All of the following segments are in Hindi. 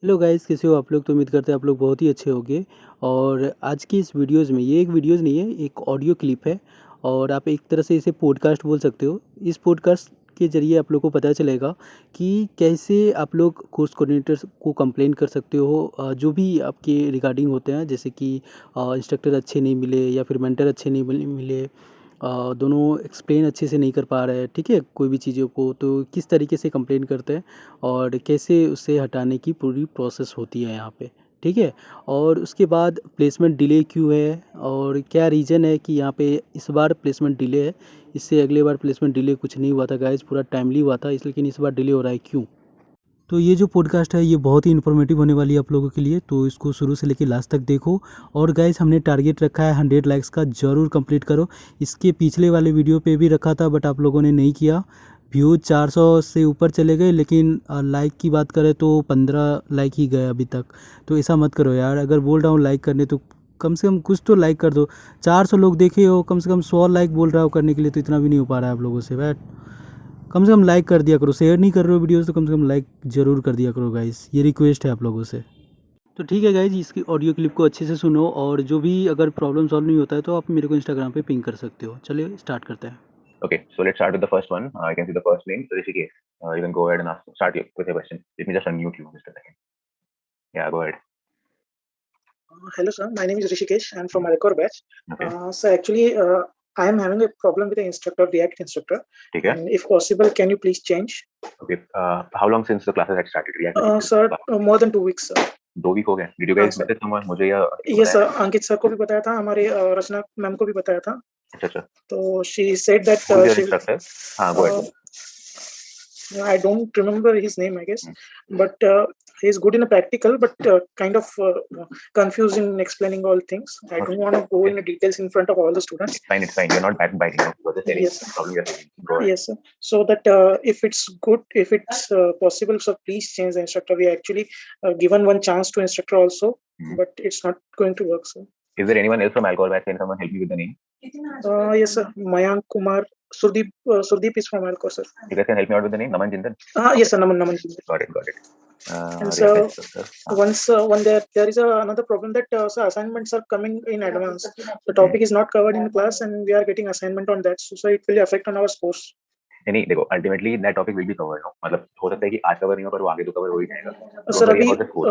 हेलो गाइस, कैसे हो आप लोग? तो उम्मीद करते हैं आप लोग बहुत ही अच्छे होंगे। और आज की इस वीडियोज़ में, ये एक वीडियोज़ नहीं है, एक ऑडियो क्लिप है। और आप एक तरह से इसे पॉडकास्ट बोल सकते हो। इस पॉडकास्ट के ज़रिए आप लोग को पता चलेगा कि कैसे आप लोग कोर्स कोऑर्डिनेटर्स को कंप्लेन कर सकते हो, जो भी आपके रिगार्डिंग होते हैं, जैसे कि इंस्ट्रक्टर अच्छे नहीं मिले या फिर मेंटर अच्छे नहीं मिले, दोनों एक्सप्लेन अच्छे से नहीं कर पा रहे हैं, ठीक है, कोई भी चीज़ों को, तो किस तरीके से कंप्लेन करते हैं और कैसे उसे हटाने की पूरी प्रोसेस होती है यहाँ पे, ठीक है। और उसके बाद प्लेसमेंट डिले क्यों है और क्या रीज़न है कि यहाँ पे इस बार प्लेसमेंट डिले है। इससे अगले बार प्लेसमेंट डिले कुछ नहीं हुआ था गाइज, पूरा टाइमली हुआ था, इस लेकिन इस बार डिले हो रहा है क्यों। तो ये जो पॉडकास्ट है ये बहुत ही इन्फॉर्मेटिव होने वाली है आप लोगों के लिए, तो इसको शुरू से लेकर लास्ट तक देखो। और गाइस, हमने टारगेट रखा है 100 लाइक्स का, ज़रूर कंप्लीट करो। इसके पिछले वाले वीडियो पे भी रखा था बट आप लोगों ने नहीं किया। व्यूज 400 से ऊपर चले गए, लेकिन लाइक की बात करें तो 15 लाइक ही गए अभी तक। तो ऐसा मत करो यार, अगर बोल रहा हूँ लाइक करने तो कम से कम कुछ तो लाइक कर दो। 400 लोग देखे हो, कम से कम 100 लाइक बोल रहा हो करने के लिए, तो इतना भी नहीं हो पा रहा है आप लोगों से बैठ। कम से कम लाइक कर दिया करो, शेयर नहीं कर रहे हो वीडियोस तो कम से कम लाइक ज़रूर कर दिया करो गाइस, ये रिक्वेस्ट है आप लोगों से। तो ठीक है गाइस, इसकी ऑडियो क्लिप को अच्छे से सुनो, और जो भी अगर प्रॉब्लम सॉल्व नहीं होता है तो आप मेरे को इंस्टाग्राम पे पिंग कर सकते हो। चलिए स्टार्ट करते हैं। Okay, so let's start with the first one. I can see the first name, Rishikesh. You can go ahead and with your question. Let me just unmute you just a second. Yeah, go ahead. Hello, sir. My name is Rishikesh. I'm from Alcor batch. Okay. So actually, I am having a problem with the instructor, React instructor. Okay. And if possible, can you please change? Okay. How long since the classes had started? React. Sir, more than 2 weeks, sir. 2 week हो गए. Did you हाँ guys सर, message someone? मुझे या ये सर अंकित सर को भी बताया था, हमारे रचना मैम को भी बताया था। अच्छा अच्छा. तो she said that Who is your she will, instructor? हाँ, go ahead. I don't remember his name, I guess, Hmm. but he's good in a practical, but kind of confused in explaining all things. I don't want to go Okay. into details in front of all the students. It's fine. It's fine. You're not backbiting. You're just sharing Yes, the sir. problem you're facing. Go ahead. Yes, sir. So that if it's good, if it's possible, so please change the instructor. We actually given one chance to instructor also, but it's not going to work, sir. Is there anyone else from Alcohol Batch? Can someone help me with the name? Yes, sir. Mayank Kumar, Surdeep is from Alcor, sir. You guys can help me out with the name. Naman Jindal. Yes, sir. Naman. Got it. Got it. And React so instructor. once when there is another problem that so assignments are coming in advance. The topic is not covered in the class, and we are getting assignment on that. So it will affect on our scores. नहीं देखो, ultimately that topic will be covered no, मतलब हो सकता है कि आज कवर नहीं हो पर वो आगे तो कवर हो ही जाएगा. Don't sir worry about the score.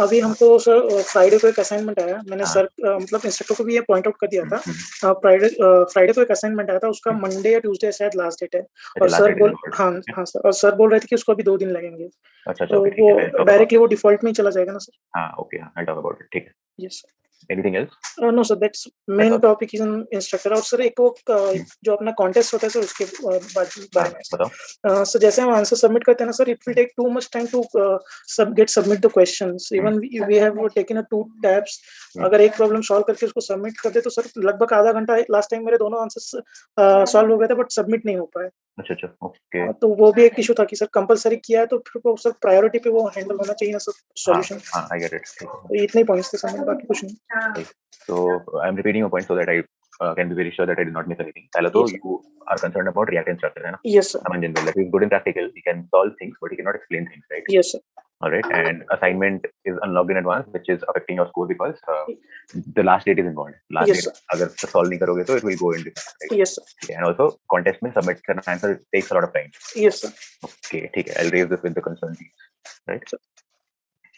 अभी हमको सर फ्राइडे को एक असाइनमेंट आया, मैंने हाँ. सर मतलब इंस्ट्रक्टर को भी ये पॉइंट आउट कर दिया था। फ्राइडे को एक असाइनमेंट आया था, उसका मंडे या ट्यूसडे शायद लास्ट डेट है। अच्छा, और लास्ट सर डेट बोल है. हाँ हाँ सर, और सर बोल रहे थे कि उसको अभी 2 दिन लगेंगे, अच्छा अच्छा, तो ओके, ठीक है, आई वो टॉक अबाउट. डायरेक्टली वो डिफॉल्ट में ही चला जाएगा ना सर? हाँ, okay, I talk about it, ठीक है. Yes anything else? No sir, that's that's main all. Topic is instructor. और सर एक वो जो अपना कॉन्टेस्ट होता है सर, उसके हाँ, बारे में बताओ. सर, जैसे हम आंसर सबमिट करते हैं ना sir, it will take too much time to submit the questions. Even we have taken a 2 tabs. अगर एक प्रॉब्लम सॉल्व करके उसको सबमिट कर दे तो सर लगभग आधा घंटा, लास्ट टाइम मेरे दोनों आंसर्स सॉल्व हो गए थे बट सबमिट नहीं हो पाए। अच्छा अच्छा, ओके. तो वो भी एक इशू था कि सर कंपलसरी किया है तो फिर वो सर प्रायोरिटी पे वो हैंडल होना चाहिए ना सर, हाँ सॉल्यूशन। हाँ, आई गेट इट, ठीक है. तो इतने ही पॉइंट्स थे सर मेरे, बाकी कुछ नहीं। So I'm repeating your point so that I can be very sure that I did not miss anything. पहले तो yes you are concerned about React instructor, है ना? Yes sir. Aman Jindal, that is good in practical. He can solve things, but he cannot explain things, right? Yes sir. All right, and assignment is unlocked in advance, which is affecting your score because the last date is involved. Last yes date, sir. अगर solve नहीं करोगे तो it will go into that, right? Yes sir. Okay, and also contest में submit करना answer takes a lot of time. Yes sir. Okay, ठीक है, I'll raise this with the concerned teams, right?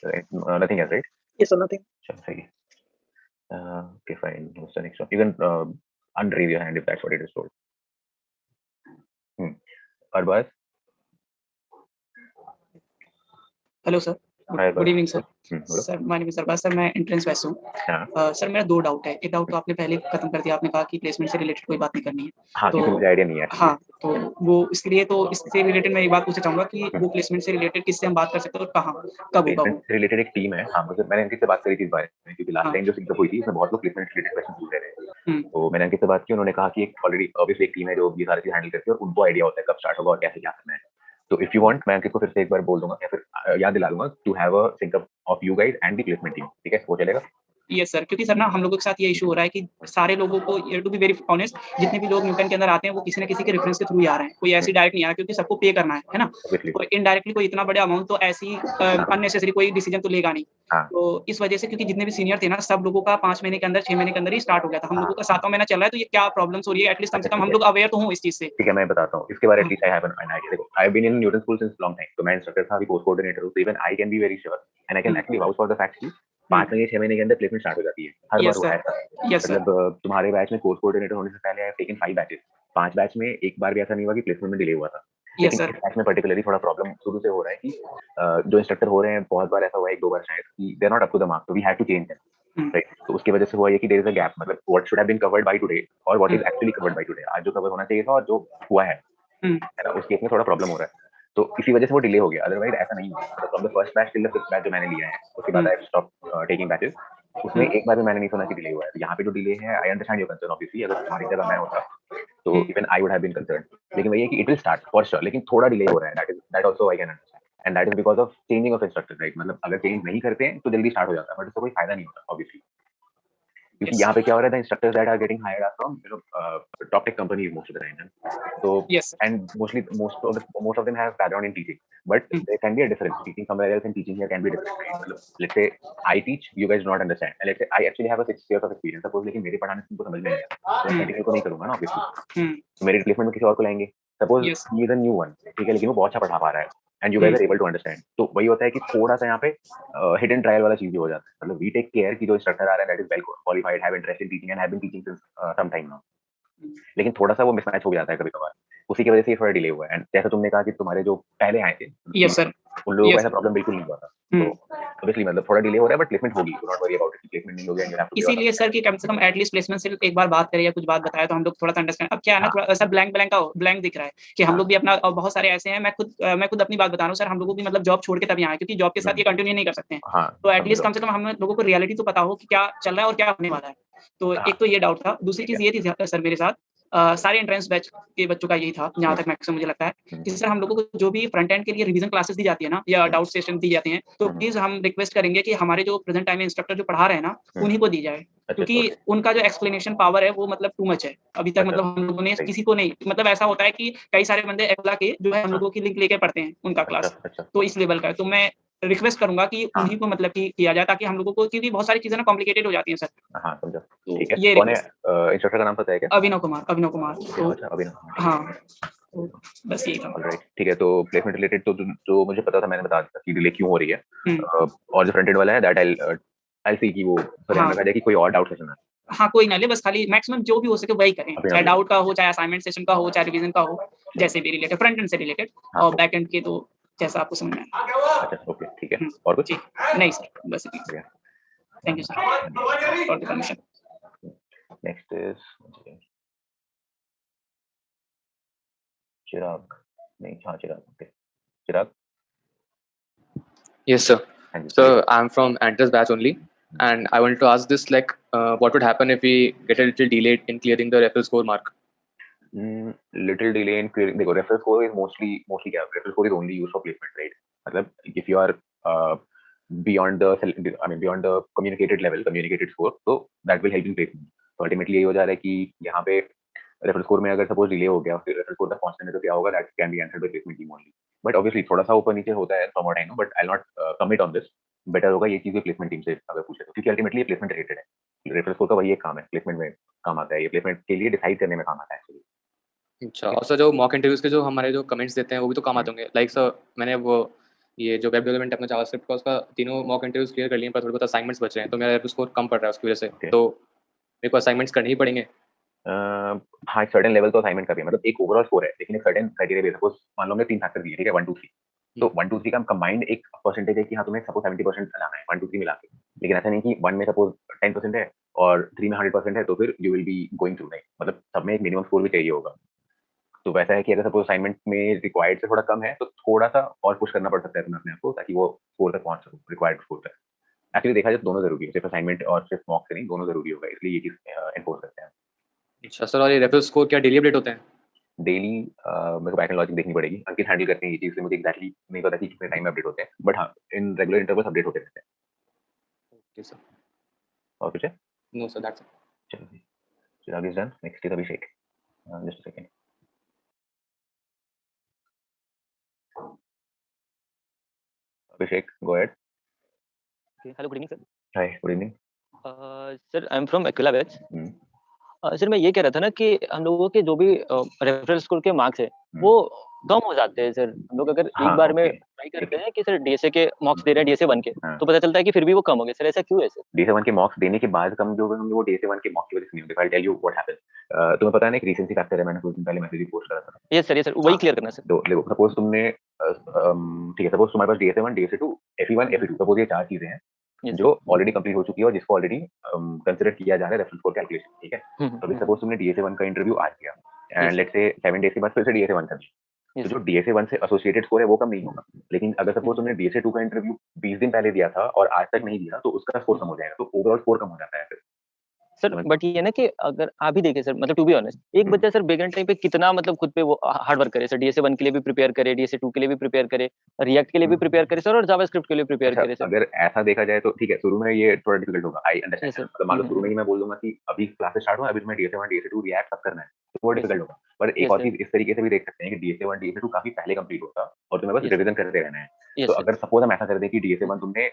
Right. Nothing else, right? Yes sir, nothing. चलो सही है. Okay, fine. What's the next one? You can unraise your hand if that's what it is told. Arbaz? Hello sir, Hi, good Arbaz. Evening sir. बोलो. Sir my name is Arbaz sir, मैं एंट्रेंस बैच से हूँ। हाँ सर मेरा 2 डाउट है। एक डाउट तो आपने पहले खत्म कर दिया, आपने कहा कि प्लेसमेंट से रिलेटेड कोई बात नहीं करनी है। हाँ, तो क्योंकि मुझे आइडिया नहीं है. हाँ, तो वो इसके लिए तो इससे रिलेटेड मैं एक बात पूछना चाहूँगा कि वो प्लेसमेंट से रिलेटेड किससे हम बात कर सकते हैं और कहाँ, कब होगा प्लेसमेंट वो? से रिलेटेड एक टीम है. हाँ, मुझे मैंने अंकित से बात करी थी इस बारे में, क्योंकि लास्ट हाँ। टाइम जो सिंकअप हुई थी उसमें बहुत लोग प्लेसमेंट से रिलेटेड क्वेश्चन पूछ रहे थे. हुँ, तो मैंने अंकित से बात की, उन्होंने कहा कि एक ऑलरेडी ऑब्वियसली एक टीम है जो ये सारी चीज हैंडल करती है और उनको आइडिया होता है कब स्टार्ट होगा और कैसे क्या करना है. तो इफ यू वांट, मैं अंकित को फिर से एक बार बोल दूंगा या फिर याद दिला दूंगा to have a sync up of you guys and the placement team. ठीक है, वो चलेगा? यस सर, क्योंकि सर ना हम लोगों के साथ ये इश्यू हो रहा है कि सारे लोगों को टू बी वेरी ऑनेस्ट जितने भी लोग न्यूटन के अंदर आते हैं वो किसी न किसी के रेफरेंस के थ्रू ही आ रहे हैं। कोई ऐसे डायरेक्ट नहीं आ रहा क्योंकि सबको पे करना है ना? ऑब्वियसली। तो इनडायरेक्टली कोई इतना बड़ा अमाउंट तो ऐसी अननेसेसरी कोई डिसीजन तो लेगा नहीं। हाँ, तो इस वजह से क्योंकि जितने भी सीनियर थे ना सब लोगों का 5 महीने के अंदर 6 महीने के अंदर ही स्टार्ट हो गया था। हम हाँ, लोगों का 7वाँ महीना चल रहा है तो ये क्या प्रॉब्लम्स हो रही है एटलीस्ट कम अच्छा से कम ठीक हम है। लोग अवेयर तो हों इस चीज़ से। ठीक है, मैं बताता हूँ। इसके बारे हाँ, at least I have an idea. देखो, I have been in Newton school since long time. तो मैं इंस्ट्रक्टर था, अभी कोर्स कोऑर्डिनेटर हूँ, तो even I can be very sure and I can hmm, actually vouch for the fact कि हुँ। 5 महीने 6 महीने के अंदर प्लेसमेंट स्टार्ट हो जाती है। हर बार यस हुआ सर, है ऐसा। यस सर, मतलब तुम्हारे बैच में कोर्स कोऑर्डिनेटर होने से पहले I have taken 5 batches. 5 batch में एक बार भी ऐसा नहीं हुआ कि प्लेसमेंट में डिले हुआ था। यस लेकिन सर। इस बैच में पर्टिकुलरली थोड़ा प्रॉब्लम शुरू से हो रहा है कि जो इंस्ट्रक्टर हो रहे हैं, बहुत बार ऐसा हुआ है 1-2 बार शायद कि they are not up to the mark, तो we had to change them. Hmm, right? तो उसकी वजह से हुआ ये कि देयर इज अ गैप, मतलब what should have been covered by today और what hmm, is actually covered by today. आज जो कवर होना चाहिए था और जो हुआ हुँ, है ना, उस केस में थोड़ा प्रॉब्लम हो रहा है। तो इसी वजह से वो डिले हो गया, अदरवाइज ऐसा नहीं होता। मतलब from the first batch till the fifth batch जो मैंने लिया है, उसके बाद हुँ, आई स्टॉप टेकिंग बैचेस। उसमें हुँ, एक बार भी मैंने नहीं सुना कि डिले हुआ है। तो यहाँ पे जो डिले है, I understand your concern obviously. अगर तुम्हारी जगह मैं होता तो हुँ। Even I would have been concerned. लेकिन वही है कि it will start for sure, लेकिन थोड़ा डिले हो रहा है। That also I can understand and that is because of changing of instructor, right? मतलब अगर चेंज नहीं करते हैं तो जल्दी स्टार्ट हो जाता है, बट इसका कोई फायदा नहीं होता ऑब्वियसली। क्योंकि यस यहाँ सर, पे क्या हो रहा है, the instructors that are getting hired are from top tech companies most of the time. So, yes sir. and most of them have background in teaching, but hmm, there can be a difference. Teaching somewhere else and teaching here can be different, right? मतलब, let's say I teach, you guys do not understand, and let's say I actually have a 6 years of experience. Suppose लेकिन मेरे पढ़ाने से तुमको समझ में नहीं आया, तो मैं हुँ, कंटिन्यू तो नहीं करूंगा ना ऑब्वियसली। हुँ, तो मेरे रिप्लेसमेंट में किसी और को लाएंगे। Suppose yes, he is a new one, ठीक है, लेकिन वो बहुत अच्छा पढ़ा पा रहा है and you hmm, guys are able to understand. तो वही होता है कि थोड़ा सा यहाँ पे हिट एंड ट्रायल वाला चीज भी हो जाता है। मतलब वी टेक केयर कि जो इंस्ट्रक्टर आ रहा है that is well qualified, have interest in teaching and have been teaching since some time now. Hmm, लेकिन थोड़ा-सा वो मिसमैच हो जाता है कभी-कभार। उसी की वजह से ये थोड़ा डिले हुआ है एंड जैसा तुमने कहा कि तुम्हारे जो पहले आए थे यस सीनियर, सर, उन लोगों को यस ऐसा सर। प्रॉब्लम बिल्कुल नहीं हुआ था। तो हुँ। ऑब्वियसली मतलब थोड़ा डिले हो रहा है बट प्लेसमेंट होगी। Do not worry about it कि प्लेसमेंट नहीं होगी एंड यू हैव टू पे ऑन इसीलिए सर कि कम से कम एटलीस्ट प्लेसमेंट से एक बार बात करें या कुछ बात बताए तो हम लोग थोड़ा-सा अंडरस्टैंड अब क्या है ना हाँ, थोड़ा सर ब्लैंक दिख रहा है कि हम हाँ, लोग भी अपना बहुत सारे ऐसे हैं मैं खुद अपनी बात बता रहा हूँ सर हम लोगों को भी मतलब जॉब छोड़ के तभी आए हैं क्योंकि जॉब के साथ हुँ, ये कंटिन्यू नहीं कर सकते हैं। हाँ, तो समझ एटलीस्ट लो। कम से कम हम लोगों को रियलिटी तो पता हो कि क्या चल रहा है और क्या होने वाला है। तो हाँ, एक तो ये डाउट था, दूसरी ठीक है। चीज़ ये थी सर मेरे साथ सारे एंट्रेंस बैच के बच्चों का यही था, जहाँ हुँ, तक मैक्सिमम मुझे लगता है, हुँ, कि सर हम लोगों को जो भी फ्रंट एंड के लिए रिवीजन क्लासेस दी जाती है ना या हुँ, डाउट सेशन दी जाती हैं, तो हुँ, प्लीज़ हम रिक्वेस्ट करेंगे कि हमारे जो प्रेज़ेंट टाइम में इंस्ट्रक्टर जो पढ़ा रहे हैं ना, हुँ। उन्हीं को दी जाए। अच्छा, क्योंकि ओके। उनका जो एक्सप्लेनेशन पावर है वो मतलब टू मच है। अभी तक अच्छा, मतलब हम लोगों ने सही। किसी को नहीं मतलब ऐसा होता है कि कई सारे बंदे एग्ज़ा के जो है हम हाँ, लोगों की लिंक लेके पढ़ते हैं उनका अच्छा, क्लास। अच्छा, तो ओके। इस लेवल का है। तो मैं रिक्वेस्ट करूँगा कि हाँ, उन्हीं को मतलब कि किया जाए ताकि हम लोगों को क्योंकि बहुत सारी चीज़ें ना कॉम्प्लिकेटेड हो जाती हैं सर। हाँ, समझा। तो ठीक है, ये कौन है रिक्वेस्ट इंस्ट्रक्टर का नाम पता है क्या? अभिनव कुमार तो अच्छा, अभिनव, हाँ, ठीक है। हाँ, तो बस यही था। ऑलराइट, ठीक है। तो प्लेसमेंट रिलेटेड तो जो मुझे पता था मैंने बता दिया कि डिले क्यों हो रही है। हुँ, और जो फ्रंट एंड वाला है दैट आई सी कि वो उसका ध्यान हाँ। रखा जाए कि कोई और डाउट सेशन ना हाँ, कोई ना ले बस खाली मैक्सिमम जो भी हो सके वही करें। अभिनव चाहे ले लो। डाउट का हो, चाहे असाइनमेंट सेशन का हो, चाहे रिवीज़न का हो, चलो, जैसे भी रिलेटेड फ्रंट एंड से रिलेटेड हाँ, और ओके। बैक एंड के तो जैसा आपको समझ में आए। अच्छा, ओके, ठीक है। हुँ, और कुछ? जी। नहीं सर, बस इतना। ठीक है, thank you sir for the permission. Next is Chirag. नहीं, हाँ, Chirag, okay. Chirag? Yes, sir. हाँ जी, बोलिए। So I'm from Andres batch only, and I wanted to ask this: like, what would happen if we get a little delayed in clearing the referral score mark? Little delay in clearing. देखो, रेफरल स्कोर इज मोस्टली क्या, referral score is only used for placement, right? मतलब if you are beyond the I mean beyond the communicated score, तो that will help in placement. तो अल्टीमेटली यही हो जा रहा है कि यहाँ पे रेफरल स्कोर में अगर सपोज डिले हो गया फिर रेफरल स्कोर तक पहुंचने में तो क्या होगा, that can be answered bye placement team only. But obviously थोड़ा सा ऊपर नीचे होता है from what I know, but I will not commit on this. Better होगा ये चीजें प्लेसमेंट टीम से अगर पूछे तो, क्योंकि अल्टीमेटली ये प्लेसमेंट रिलेटेड है। रेफरल स्कोर का वही एक काम है, प्लेसमेंट में काम आता है, ये प्लेसमेंट के लिए डिसाइड करने में काम आता है एक्चुअली। अच्छा, और सर जो मॉक इंटरव्यूज के जो हमारे जो कमेंट्स देते हैं वो भी तो काम आते होंगे। लाइक सर मैंने वो ये जो वेब डेवलपमेंट अपना जावास्क्रिप्ट का उसका तीनों मॉक इंटरव्यूज क्लियर कर लिए पर थोड़े बहुत असाइनमेंट्स बच रहे हैं तो मेरा रेफरल स्कोर कम पड़ रहा है उसकी वजह से। ओके। तो मेरे को असाइनमेंट्स करने ही पड़ेंगे। हाँ, एक सर्टेन लेवल तो असाइनमेंट का भी है। मतलब एक ओवरऑल स्कोर है लेकिन एक सर्टेन क्राइटेरिया भी है। सपोज मान लो हमने 3 फैक्टर दिए, ठीक है, 1 2 3। तो 1 2 3 का कंबाइंड एक परसेंटेज है कि हाँ तुम्हें सपोज 70% लाना है 1 2 3 मिला के। लेकिन ऐसा नहीं कि 1 में सपोज 10% है और 3 में 100% है, तो फिर you will be going through, नहीं। मतलब सब में एक मिनिमम स्कोर भी चाहिए होगा। तो वैसा है कि अगर सपोज असाइनमेंट में रिक्वायर्ड से थोड़ा कम है तो थोड़ा सा और पुश करना पड़ सकता है तुम्हें अपने आप को, ताकि वो स्कोर तक पहुंच सको, रिक्वायर्ड स्कोर तक। एक्चुअली देखा जाए तो दोनों जरूरी है, सिर्फ असाइनमेंट और सिर्फ मॉक से नहीं, दोनों जरूरी होगा, इसलिए ये चीज एनफोर्स करते हैं। अच्छा सर, और ये रेफरल स्कोर क्या डेली अपडेट होते हैं? डेली मेरे को पैटर्न लॉजिक देखनी पड़ेगी। अंकित हैंडल करते हैं ये चीज़, इसलिए मुझे एग्जैक्टली नहीं पता कि कितने टाइम में अपडेट होते हैं, बट हाँ इन रेगुलर इंटरवल्स अपडेट होते रहते हैं। Okay sir. और कुछ है? No sir, that's it. चलो जी, Chirag is done, next is Abhishek. Just a second. Abhishek, go ahead. Hello, good evening sir. Hi, good evening. Sir I am from Aquila batch. Hmm, sir मैं ये कह रहा था ना कि हम लोगों के जो भी रेफरल स्कोर के मार्क्स है वो कम हो जाते हैं सर। हम लोग अगर हाँ, एक बार में ओके, ट्राई ठीक करते है। हैं कि सर डीएसए के मार्क्स दे रहे हैं डीएसए 1 के, हाँ। तो पता चलता है कि फिर भी वो कम हो गए। सर ऐसा क्यों है सर? डीएसए 1 के मार्क्स देने के बाद कम जो होंगे वो डीएसए 1 के मार्क्स की वजह से नहीं होंगे। I tell you what happens. तुम्हें पता है ना, एक रीसेंसी फैक्टर है, मैंने कुछ दिन पहले मैसेज भी पोस्ट करा था। यस सर, वही क्लियर करना सर। तो देखो, सपोज तुमने ठीक है, सपोज तुम्हारे पास DSA 1, DSA 2, FE 1, FE 2, suppose ये चार चीजें हैं यस जो ऑलरेडी कंप्लीट हो चुकी है और जिसको ऑलरेडी कंसीडर किया जा रहा है रेफरेंस स्कोर कैलकुलेशन, ठीक है। तो अभी सपोज तुमने डीएसए 1 का इंटरव्यू आज किया and Yes. Let's say 7 days के बाद फिर से डीएसए 1 कर दिया, यस तो जो डीएसए 1 से एसोसिएटेड स्कोर है वो कम नहीं होगा। लेकिन अगर सपोज तुमने डीएसए 2 का इंटरव्यू 20 दिन पहले दिया था और आज तक नहीं दिया तो उसका स्कोर कम हो जाएगा, तो ओवरऑल स्कोर कम हो जाता है फिर। सर समझ- बट ये ना कि अगर आप ही देखें सर, मतलब टू बी ऑनेस्ट, एक बच्चा सर बिगिनर टाइम पे कितना मतलब खुद पे वो हार्ड वर्क करे सर, डीएसए 1 के लिए भी प्रिपेयर करे, डीएसए 2 के लिए भी प्रिपेयर करे, रिएक्ट के लिए भी प्रिपेयर करे सर, और जावास्क्रिप्ट के लिए प्रिपेयर अच्छा, करे सर। अगर ऐसा देखा जाए तो ठीक है, शुरू में ये थोड़ा डिफिकल्ट होगा, आई अंडरस्टैंड। Yes sir. मतलब मान लो शुरू में ही मैं बोल दूंगा कि अभी क्लासेस स्टार्ट हुआ, अभी तुम्हें डीएसए 1, डीएसए 2 रिएक्ट सब करना है, तो वो Yes, डिफिकल्ट sir. होगा। पर एक Yes, और sir. चीज इस तरीके से भी देख सकते हैं कि डीएसए 1, डीएसए 2 काफी पहले कंप्लीट होता और तुम्हें बस Yes, sir. रिवीजन करते रहना है। Yes, तो sir. अगर सपोज हम ऐसा कर दें कि डीएसए 1 तुमने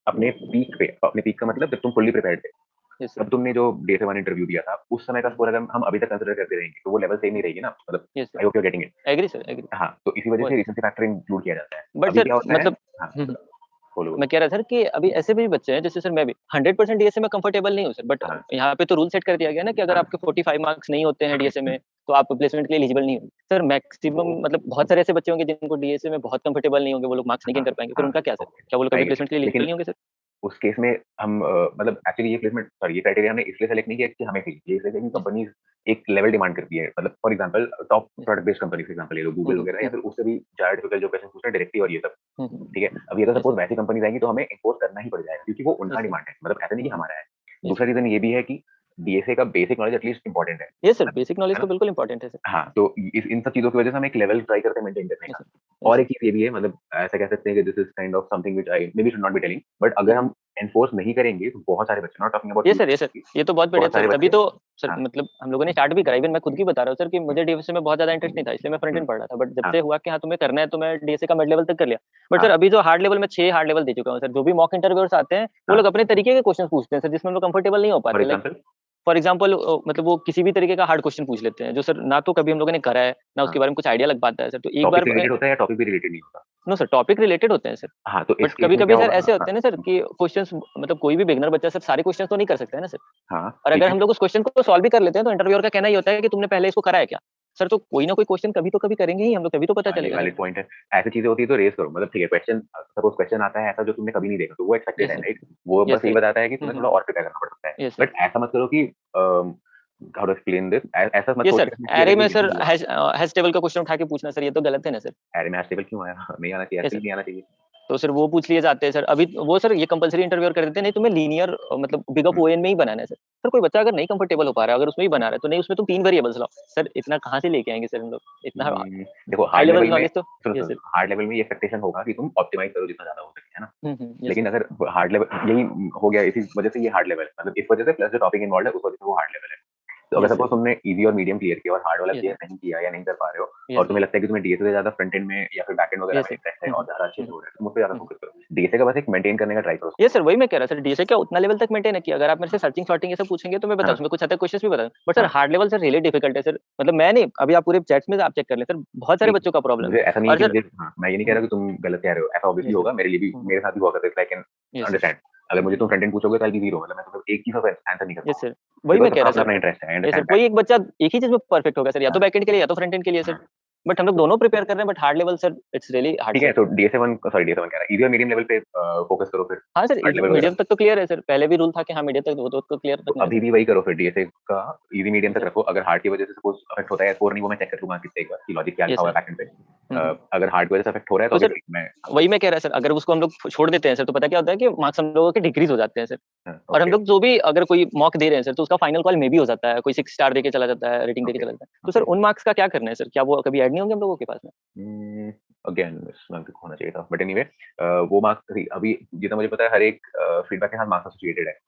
अपने पीक पे, अपने पीक का मतलब जब तुम फुल्ली प्रिपेयर्ड थे, Yes, sir. तब तुमने जो डीएसए 1 इंटरव्यू दिया था उस समय का स्कोर अगर हम अभी तक कंसिडर करते रहेंगे तो वो लेवल सेम ही रहेगी ना, मतलब Yes, sir. I hope you are getting it. Agree, sir. Agree. हाँ, तो इसी वजह वो से है। रिसेंसी फैक्टर इंक्लूड किया जाता है। बट अभी सर क्या होता है? मतलब हाँ, हम्म, बोलो बोलो। मैं कह रहा था सर कि अभी ऐसे भी बच्चे हैं, जैसे सर मैं भी 100% डीएसए में कंफर्टेबल नहीं हूँ सर, बट हाँ, यहाँ पे तो रूल सेट कर दिया गया ना कि अगर हाँ। आपके 45 मार्क्स नहीं होते हैं डीएसए में तो आप प्लेसमेंट के लिए एलिजिबल नहीं हो सर। मैक्सिमम मतलब बहुत सारे ऐसे बच्चे होंगे जिनको डीएसए में बहुत कंफर्टेबल नहीं होंगे, वो लोग मार्क्स नहीं गेन कर पाएंगे, फिर हाँ, उनका क्या सर? ओके, क्या वो लोग कभी आई गेट प्लेसमेंट के इट। लिए एलिजिबल लेकिन नहीं होंगे सर? उस केस में हम मतलब एक्चुअली ये प्लेसमेंट, सॉरी, ये क्राइटेरिया हमने इसलिए सेलेक्ट नहीं किया कि हमें चाहिए, ये इसलिए कि Yes, कंपनीज एक लेवल डिमांड करती है। मतलब for example top yes. Product based company, for example ले लो गूगल वगैरह, या फिर उससे भी ज्यादा डिफिकल्ट जो क्वेश्चन पूछते हैं डायरेक्टली और ये सब, ठीक है। अभी अगर Yes, सपोज sir. वैसी कंपनीज आएंगी तो हमें इम्पोज करना ही पड़ जाएगा क्योंकि वो उनका Yes, sir. डिमांड है, मतलब ऐसा नहीं कि हमारा है। Yes, दूसरा sir. रीजन ये भी है कि डीएसए का बेसिक नॉलेज एटलीस्ट इंपॉर्टेंट है Yes, sir. है बेसिक नॉलेज ना? तो बिल्कुल इंपॉर्टेंट है सर। हाँ, तो इस इन सब चीजों की वजह से हम एक लेवल ट्राई करते हैं मेंटेन करने Yes, का। sir. Yes, और sir. एक चीज ये भी है, मतलब ऐसा कह सकते हैं कि this is kind of something which I may be should not be telling, but अगर हम एनफोर्स नहीं करेंगे तो बहुत सारे बच्चे, नॉट टॉकिंग अबाउट ये यू, सर, ये सर, ये तो बहुत बढ़िया बहुत सारे सर। तभी बच्चे। तो सर हाँ, मतलब हम लोगों ने स्टार्ट भी करा। इवन मैं खुद की बता रहा हूँ सर कि मुझे डीएसए में बहुत ज्यादा इंटरेस्ट नहीं था, इसलिए मैं फ्रंट एंड पढ़ रहा था। बट जब हाँ, से हुआ कि हाँ तुम्हें करना है तो मैं डीएसए का मिड लेवल तक कर लिया। बट सर हाँ, अभी जो हार्ड लेवल में 6 हार्ड लेवल दे चुका हूँ सर। जो भी मॉक इंटरव्यूअर्स आते हैं वो हाँ। लोग अपने तरीके के क्वेश्चन पूछते हैं सर, जिसमें हम लोग कंफर्टेबल नहीं हो फॉर पाते। Like example. फॉर एग्जाम्पल मतलब वो किसी भी तरीके का हार्ड क्वेश्चन पूछ लेते हैं जो सर ना तो कभी हम लोगों ने करा है, ना हाँ, उसके बारे में कुछ आइडिया लग पाता है सर। तो एक टॉपिक बार रिलेटेड होता है या टॉपिक भी रिलेटेड नहीं होता? नो सर, टॉपिक रिलेटेड होते हैं सर। हाँ, तो इस बट केस कभी में क्या कभी सर होगा? ऐसे हाँ, होते हैं ना सर कि क्वेश्चंस मतलब कोई भी बिगनर बच्चा सर सारे क्वेश्चंस तो नहीं कर सकता है ना सर। हाँ, और ठीक अगर है। हम लोग उस क्वेश्चन को सॉल्व भी कर लेते हैं तो इंटरव्यूअर का कहना ये होता है कि तुमने पहले इसको करा है क्या? सर तो कोई ना कोई क्वेश्चन कभी तो कभी करेंगे ही हम लोग, तभी तो पता हाँ, ये चलेगा सर। वैलिड पॉइंट है। ऐसी चीजें होती है तो रेज करो, मतलब ठीक है, क्वेश्चन सपोज क्वेश्चन आता है ऐसा जो तुमने कभी नहीं देखा, तो वो एक्सपेक्टेड यस है, सर। राइट? वो यस बस यही सर। बताता है कि तुम्हें थोड़ा और प्रिपेयर करना पड़ सकता है। Yes sir. बट ऐसा मत करो कि हाउ टू एक्सप्लेन दिस, ऐसा मत ये सोच सर के इसमें क्लियर एरे है में कि सर easy हुआ। हैश टेबल का क्वेश्चन उठा के पूछना सर, ये तो गलत है ना सर। अरे मैच टेबल क्यों आया? नहीं आना चाहिए, यस ऐसे सर। ही नहीं आना चाहिए। तो सर वो पूछ लिए जाते हैं सर। अभी वो सर ये कंपलसरी इंटरव्यूअर कर देते हैं, नहीं तुम्हें लीनियर मतलब बिग अप ओएन में ही बनाना है सर। सर कोई बच्चा अगर नहीं कंफर्टेबल हो पा रहा है, अगर उसमें ही बना रहा है तो नहीं, उसमें तुम 3 वेरिएबल्स लाओ। सर इतना कहाँ से लेके आएंगे सर हम लोग, इतना देखो हाई हार्ड लेवल लेवल में, नॉलेज तो। सुनो यस सुनो, सर। हार्ड लेवल में ये एक्सपेक्टेशन होगा कि तुम ऑप्टिमाइज करो जितना ज्यादा हो सके, है ना? यस लेकिन सर। अगर हार्ड लेवल यही हो गया, इसी वजह से ये हार्ड लेवल है, मतलब इस वजह से प्लस जो टॉपिक इन्वॉल्व है उस वजह से वो हार्ड लेवल है। तो अगर यस सपोज सर। तुमने इजी और मीडियम क्लियर किया और हार्ड वाला यस क्लियर सर। नहीं किया या नहीं कर पा रहे हो, यस और सर। तुम्हें लगता है कि तुम्हें डीएसए से ज्यादा फ्रंट एंड में या फिर बैक एंड वगैरह यस में सर। इंटरेस्ट है और ज्यादा अच्छे से हो रहा है, तो मुझ पे ज्यादा फोकस करो। डीएसए का बस एक मेंटेन करने का ट्राई करो। ये सर वही मैं कह रहा सर, डीएसए क्या उतना लेवल तक मेंटेन है कि अगर आप मेरे से सर्चिंग सॉर्टिंग ये सब पूछेंगे तो मैं बता हाँ, उसमें कुछ हद तक क्वेश्चंस भी बता दूं। बट सर हाँ, hard level sir really difficult है सर। मतलब मैं नहीं, अभी आप पूरे चैट्स में आप चेक कर लें सर, बहुत सारे नहीं, बच्चों का प्रॉब्लम मुझे है। ऐसा नहीं है और कि सर मुझे, हाँ, मैं ये नहीं कह रहा कि तुम गलत कह रहे हो, ऐसा ऑब्वियसली यस सर। होगा, मेरे लिए भी, मेरे साथ भी हुआ करता है, I can yes sir. Understand. अगर मुझे तुम फ्रंट एंड पूछोगे तो आई बी जीरो, मतलब मैं तुम्हें एक चीज का आंसर नहीं कर यस पाऊंगा, सर। वही मैं बिकॉज़ कह अपना रहा अपना सर। अपना इंटरेस्ट है, आई यस सर, अंडरस्टैंड दैट। कोई एक बच्चा एक ही चीज में परफेक्ट होगा सर, या तो हाँ, बैकएंड के लिए या तो फ्रंट एंड के लिए सर। हाँ। बट हम लोग दोनों प्रिपेयर कर रहे हैं, but hard level sir it's really hard ठीक है, सर। तो डीएसए 1, सॉरी डीएसए 1 कह रहा है, इजी और मीडियम लेवल पे फोकस करो फिर, हाँ सर, हार्ड लेवल वगैरह। मीडियम तक तो क्लियर है सर। पहले भी रूल था कि हाँ मीडियम तक, वो तो क्लियर तो रखना है अभी सर। भी वही करो फिर, डीएसए का इजी मीडियम यस तक सर। रखो। अगर हार्ड की वजह से सपोज अफेक्ट होता है, स्कोर नहीं, वो मैं चेक कर लूंगा कितने एक बार कि लॉजिक क्या लिखा यस हुआ सर। है बैकएंड पे। अगर हार्ड की वजह से अफेक्ट हो रहा है तो तो सर ऑब्वियसली मैं, हाँ, वही मैं कह रहा सर, अगर उसको हम लोग छोड़ देते हैं सर तो पता क्या होता है कि मार्क्स हम लोगों के डिक्रीज हो जाते हैं सर। हाँ, और हम ओके, लोग जो भी अगर कोई मॉक दे रहे हैं सर तो उसका फाइनल कॉल में भी हो जाता है, कोई 6 स्टार देके चला जाता है, रेटिंग देके ओके, चला जाता है। तो सर ओके। उन मार्क्स का क्या करना है सर? क्या वो कभी ऐड नहीं होंगे हम लोगों के पास में? अगेन इस मार्क्स होना चाहिए था, बट एनीवे वो मार्क्स अभी जितना मुझे पता है हर एक फीडबैक के साथ मार्क्स एसोसिएटेड है।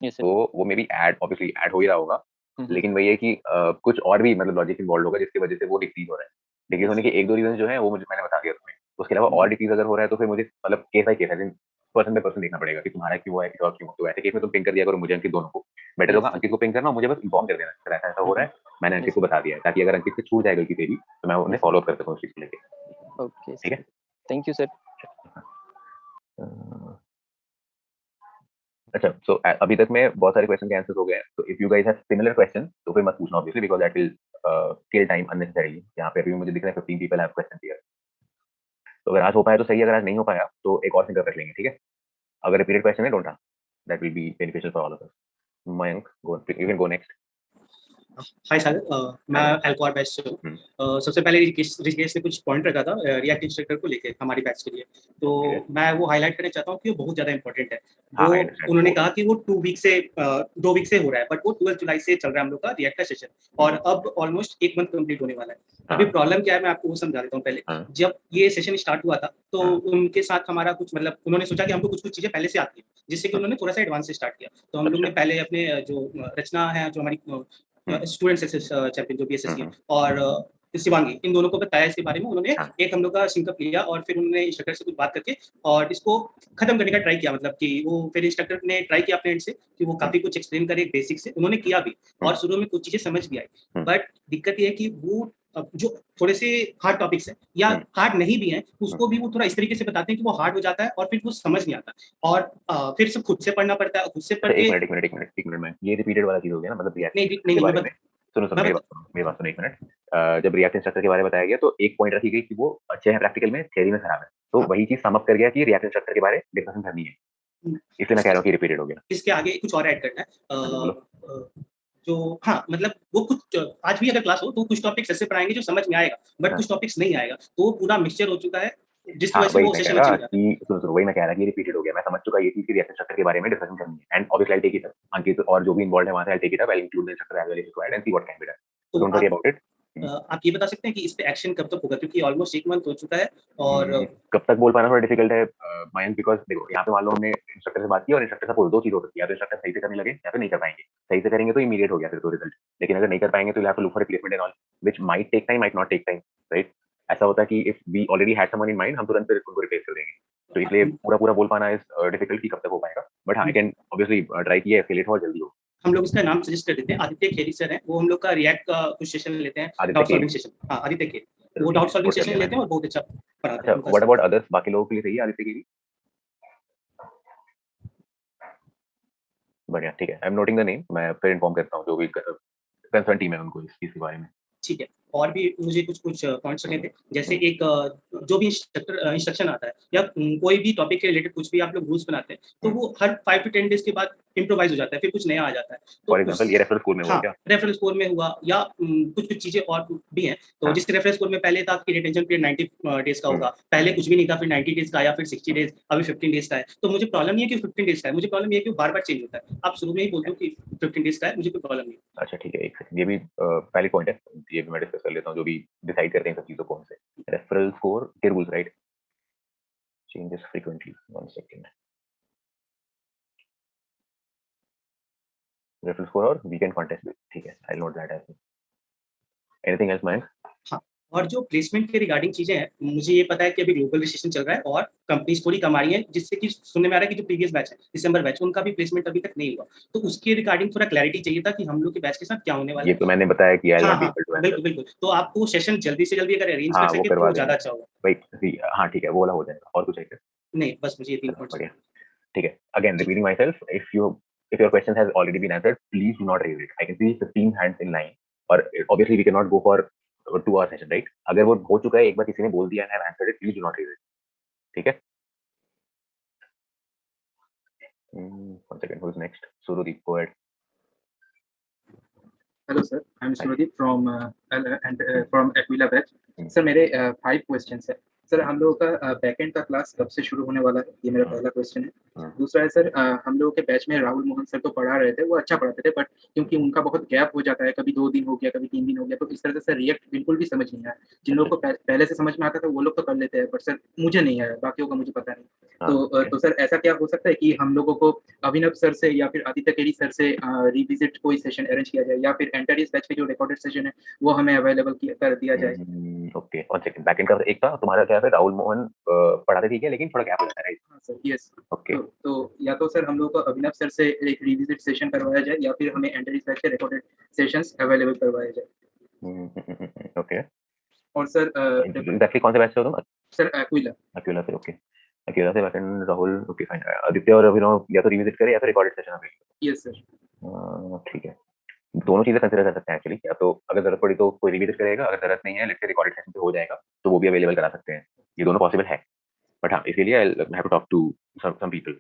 Yes sir. तो वो मे बी ऑब्वियसली ऐड हो ही रहा होगा, हम्म, लेकिन वही है कि कुछ और भी मतलब लॉजिक इन्वॉल्व होगा जिसकी वजह से वो डिक्रीज हो रहा है। डिक्रीज होने के 1-2 रीजन जो है वो मैंने बता दिया तुम्हें। उसके अलावा और डिक्रीज अगर हो रहा है तो फिर मुझे मतलब केस बाय केस है, पर्सन बाय पर्सन देखना पड़ेगा कि तुम्हारा क्यों हुआ है, किसी और क्यों हुआ। तो ऐसे केस में तुम पिंग कर दिया करो मुझे, अंकित, दोनों को। बेटर होगा यस अंकित को पिंग करना, मुझे बस इन्फॉर्म कर देना सर ऐसा-ऐसा हो रहा है, मैंने अंकित यस को बता दिया है, ताकि अगर अंकित से छूट जाए गलती तेरी तो मैं उन्हें यस फॉलो अप कर सकूँ उस चीज़ को लेके। ओके ठीक सर, है? Thank you sir. अ, अच्छा, सो अभी तक में बहुत सारे क्वेश्चन के आंसर्स हो गए हैं। तो if you guys have similar question तो फिर मत पूछना obviously, because that will kill time unnecessarily. यहाँ पे अभी मुझे दिख रहा है 15 पीपल हैव क्वेश्चन हियर। तो अगर आज हो पाया तो सही है, अगर आज नहीं हो पाया तो एक और सिंगर कर लेंगे, ठीक है? अगर रिपीटेड क्वेश्चन है don't ask, that will be beneficial for all of us. Mayank, go, you can go next. Hi sir, मैं हेलो। एल्कोहर बैच से हूँ। सबसे पहले ऋषिकेश ने कुछ पॉइंट रखा था रिएक्ट इंस्ट्रक्टर को लेके हमारी बैच के लिए, तो ओके। मैं वो हाईलाइट करना चाहता हूँ कि वो बहुत ज़्यादा इंपॉर्टेंट है। हाँ, वो आई अंडरस्टैंड। उन्होंने कहा कि वो 2 वीक से हो रहा है, बट वो 12 जुलाई से चल रहा है हम लोग का रिएक्ट का सेशन, और अब ऑलमोस्ट 1 मंथ कंप्लीट होने वाला है। अभी हाँ, प्रॉब्लम क्या है मैं आपको वो समझा देता हूँ पहले। हाँ, जब ये सेशन स्टार्ट हुआ था तो हाँ, उनके साथ हमारा कुछ मतलब उन्होंने सोचा कि हमको कुछ चीज़ें पहले से आती है, जिससे कि उन्होंने थोड़ा सा एडवांस से स्टार्ट किया। तो हम लोग अच्छा। ने पहले अपने जो रचना है, जो हमारी हुँ, स्टूडेंट सक्सेस चैंपियन जो बीएसएस हुँ, की है, हुँ, और शिवांगी, इन दोनों को बताया इसके बारे में। उन्होंने हाँ, एक हम लोग का सिंकअप लिया और फिर उन्होंने इंस्ट्रक्टर से कुछ बात करके और इसको खत्म करने का ट्राई किया। मतलब कि वो फिर इंस्ट्रक्टर ने ट्राई किया अपने एंड से कि वो हुँ, काफी कुछ एक्सप्लेन करे बेसिक से, उन्होंने किया भी हुँ, और शुरू में कुछ चीजें समझ भी आई। हुँ, बट दिक्कत ये है कि वो जो थोड़े से हार्ड टॉपिक्स है या हुँ, हार्ड नहीं भी है, हुँ। उसको भी वो थोड़ा इस तरीके से बताते हैं कि वो हार्ड हो जाता है और फिर वो समझ नहीं आता, और फिर सब खुद से पढ़ना पड़ता है, खुद से पढ़ अच्छा, के। 1 मिनट में ये रिपीटेड वाला चीज़ हो गया ना, मतलब रिएक्ट नहीं इंस्ट्रक्टर नहीं के नहीं, बारे में। सुनो, मैं मेरी बात सुनो 1 मिनट। जब रिएक्ट इंस्ट्रक्टर के बारे में बताया गया तो एक पॉइंट रखी गई कि वो अच्छे हैं प्रैक्टिकल में, थ्योरी में खराब है। तो हाँ, वही चीज़ सम अप कर गया कि रिएक्ट इंस्ट्रक्टर के बारे डिस्कशन करनी है। इसलिए मैं कह रहा हूँ कि रिपीटेड हो गया। इसके आगे कुछ और ऐड करना है। हाँ जी, बोलो। जो हाँ, मतलब वो कुछ आज भी अगर क्लास हो तो कुछ टॉपिक्स ऐसे पढ़ाएँगे जो समझ में आएगा, बट हाँ, कुछ टॉपिक्स नहीं आएगा। तो वो पूरा मिक्सचर हो चुका है, जिसकी हाँ, वजह से वही वो मैं कह सेशन अच्छा रहा नहीं जाता है। कि सुनो, वही मैं कह रहा कि रिपीटेड हो गया। मैं समझ चुका ये चीज़ कि रिएक्ट इंस्ट्रक्टर के बारे में डिस्कशन करनी है, and obviously I will take it up. Ankit और जो भी इन्वॉल्वड है वहाँ से I will take it up, I will include the instructor as well if required and see what can be done. So तो डोंट वरी अबाउट इट। आप ये बता सकते हैं कि इस पे एक्शन कब तक होगा? क्योंकि ऑलमोस्ट 1 मंथ हो चुका है और कब तक बोल पाना थोड़ा डिफिकल्ट है मयंक, बिकॉज़ देखो यहाँ पे मान लो हमने इंस्ट्रक्टर से बात की और इंस्ट्रक्टर सपोज़ 2 चीज़ हो सकती है, या तो इंस्ट्रक्टर सही से करने लगे या फिर नहीं कर पाएँगे। सही से करेंगे तो इमीडिएट हो गया फिर तो रिजल्ट, लेकिन अगर नहीं कर पाएँगे तो you have to look for replacement and all, which might take time, might not take time, right? ऐसा होता है कि if we already had someone in mind, हम तुरंत फिर उनको रिप्लेस कर देंगे। तो इसलिए पूरा-पूरा बोल पाना इज़ डिफिकल्ट कि कब तक हो पाएगा। बट हाँ, आई कैन ऑब्वियसली ट्राई किए एस्केलेट हो और जल्दी हो। हम लोग इसका नाम सजेस्ट कर देते हैं। आदित्य खेरी सर हैं, वो हम लोग का रिएक्ट का कुछ सेशन लेते हैं, आदित्य डाउट खेरी, सॉल्विंग सेशन। हाँ, आदित्य खेरी। चलो वो ठीक डाउट है, सॉल्विंग नोट कर सेशन लिया लेते मैंने। हैं और बहुत अच्छा पढ़ाते अच्छा, हैं उनका व्हाट सर। अबाउट अदर्स, बाकी लोगों के लिए सही है आदित्य गिरी? बढ़िया, ठीक है। I am noting the name, मैं फिर इन्फॉर्म करता हूँ जो भी कंसर्न टीम है उनको इस चीज़ के बारे में। ठीक है। और भी मुझे कुछ पॉइंट्स रखने थे। जैसे हुँ, एक जो भी इंस्ट्रक्शन आता है या कोई भी टॉपिक के रिलेटेड कुछ भी आप लोग रूल्स बनाते हैं, तो हुँ। वो हर 5 टू 10 डेज़ के बाद इम्प्रोवाइज़ हो जाता है, फिर कुछ नया आ जाता है। तो फॉर उस एग्ज़ाम्पल ये रेफरल स्कूल में हुआ हाँ, क्या? रेफरल स्कोर में हुआ या कुछ-कुछ चीज़ें और भी हैं। तो हाँ, जिस रेफरल स्कोर में पहले था कि रिटेंशन पीरियड 90 डेज़ का हुँ, होगा, पहले कुछ भी नहीं था, फिर 90 डेज़ का आया, फिर 60 डेज़, अभी 15 डेज़ का है। तो मुझे प्रॉब्लम नहीं है कि 15 डेज़ का है, मुझे प्रॉब्लम ये है कि वो बार-बार चेंज होता है। आप शुरू में ही बोल दो कि 15 डेज़ का है, मुझे कोई प्रॉब्लम नहीं है। अच्छा ठीक है, एक सेकंड, ये भी वैलिड पॉइंट है। ये भी मैं डिस्कस कर लेता हूँ, जो भी डिसाइड करते हैं इन सब चीज़ों को हमसे। रेफरल स्कोर के rules, right? Changes frequently, 1 second. Referral score और वीकेंड कॉन्टेस्ट भी, ठीक है, I will note that as well. Anything else Mayank? हाँ, और जो प्लेसमेंट के रिगार्डिंग चीज़ें हैं, मुझे ये पता है कि अभी ग्लोबल रिसेशन चल रहा है और कंपनीज़ थोड़ी कम आ रही हैं, जिससे कि सुनने में आ रहा है कि जो प्रीवियस बैच है, दिसंबर बैच, उनका भी प्लेसमेंट अभी तक नहीं हुआ। तो उसके रिगार्डिंग थोड़ा क्लैरिटी चाहिए था कि हम लोग के बैच के साथ क्या होने वाला ये है। तो मैंने बताया कि आई विल हाँ, नॉट बी हाँ, एबल टू आंसर। बिल्कुल, बिल्कुल। तो आपको वो सेशन जल्दी से जल्दी अगर अरेंज कर हाँ, वो सकें तो करवा वो ज़्यादा देंगे। अच्छा होगा। वही सी हाँ, ठीक है, वो वाला हो जाएगा। और कुछ है क्या? नहीं, बस मुझे ये 3 चलो पॉइंट्स बढ़िया, बताने थे। ठीक है। Again ji, repeating myself, if your question has already been answered, please do not raise it. I can see 15 hands in line, और obviously we can not go for 2 hour session, right? अगर वो हो चुका है, एक बार किसी ने बोल दिया है, I have answered it, please do not raise it, ठीक है? 1 second, who is next? Surudeep, go ahead. Hello sir, I am हाँ जी। Surdeep from from Aquila batch. Hmm, sir मेरे 5 क्वेश्चंस हैं। सर हम लोगों का बैकएंड का क्लास कब से शुरू होने वाला है? ये मेरा हुँ, पहला क्वेश्चन है। दूसरा है सर हम लोगों के बैच में राहुल मोहन सर तो पढ़ा रहे थे, वो अच्छा पढ़ाते थे, बट क्योंकि उनका बहुत गैप हो जाता है, कभी 2 दिन हो गया, कभी 3 दिन हो गया, तो इस तरह से सर रिएक्ट बिल्कुल भी समझ नहीं आया। जिन लोगों को पहले से समझ में आता था वो लोग तो कर लेते हैं, बट सर मुझे नहीं आया, बाकियों का मुझे पता नहीं। तो सर ऐसा क्या हो सकता है कि हम लोगों को अभिनव सर से या फिर आदित्य केरी सर से रिविजिट कोई सेशन अरेंज किया जाए, या फिर एंटर इस बैच के जो रिकॉर्डेड सेशन है वो हमें अवेलेबल कर दिया जाए? ओके, और सेकंड बैकएंड का एक था तुम्हारा क्या है, राहुल मोहन पढ़ाते ठीक है, लेकिन थोड़ा गैप हो जाता है, राइट? हाँ सर, यस। ओके, तो या तो सर हम लोग को अभिनव सर से एक रिविजिट सेशन करवाया जाए, या फिर हमें एंटर इस बैच के रिकॉर्डेड सेशंस अवेलेबल करवाए जाए। ओके। और सर एग्जैक्टली कौन से बैच से हो तुम? Sir Aquila. अकेला से, ओके। अकेला से backend Rahul, okay fine. Aditya और अभिनव या तो रिविजिट करे या फिर recorded session available. Yes sir. ठीक है, दोनों चीजें कंसीडर कर सकते हैं एक्चुअली। या तो अगर जरूरत पड़ी तो कोई रिविजिट करेगा, अगर जरूरत नहीं है लेट्स से रिकॉर्डेड सेशन पे हो जाएगा तो वो भी अवेलेबल करा सकते हैं। ये दोनों पॉसिबल है, बट हाँ इसीलिए I have to talk to some people.